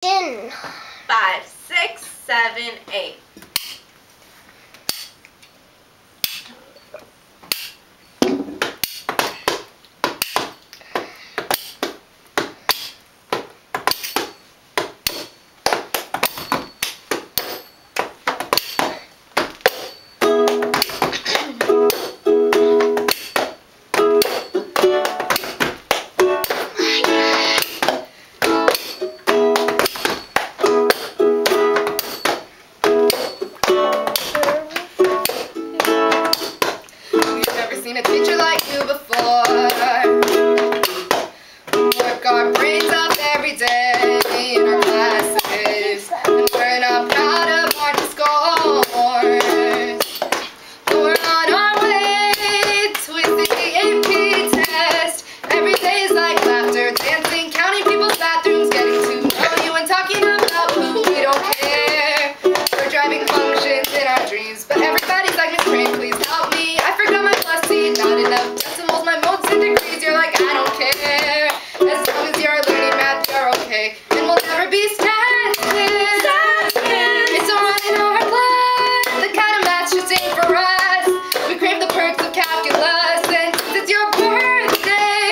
In. 5, 6, 7, 8. Seen a teacher like you before. Work our brains up every day in our classes, and we're not proud of our scores. But we're on our way to the AP test. Every day is like laughter, dancing, counting people's bathrooms, getting to know you and talking about who we don't care. We're driving functions in our dreams, but everybody's like, Miss Crane, please help me. I forgot my plus C, not enough decimals, my modes and degrees. You're like, I don't care. As long as you're learning math, you're okay. And we'll never be statisticians. It's alright in our blood. The kind of math should ain't for us. We crave the perks of calculus, and since it's your birthday,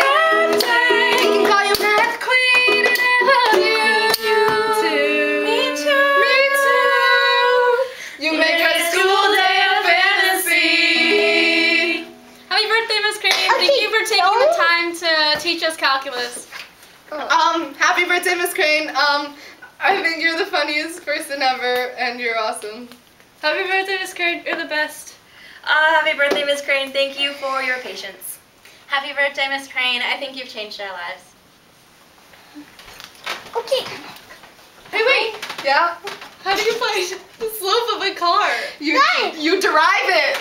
we can call you Math Queen, and I love you too. Me too. Me too. You make our school day a fantasy. Happy birthday, Miss Crane. Okay, Thank you for taking the time to teach us calculus. Happy birthday, Miss Crane. I think you're the funniest person ever, and you're awesome. Happy birthday, Miss Crane. You're the best. Happy birthday, Miss Crane. Thank you for your patience. Happy birthday, Miss Crane. I think you've changed our lives. Okay. Hey, wait. Yeah? How do you find the slope of a car? You derive it.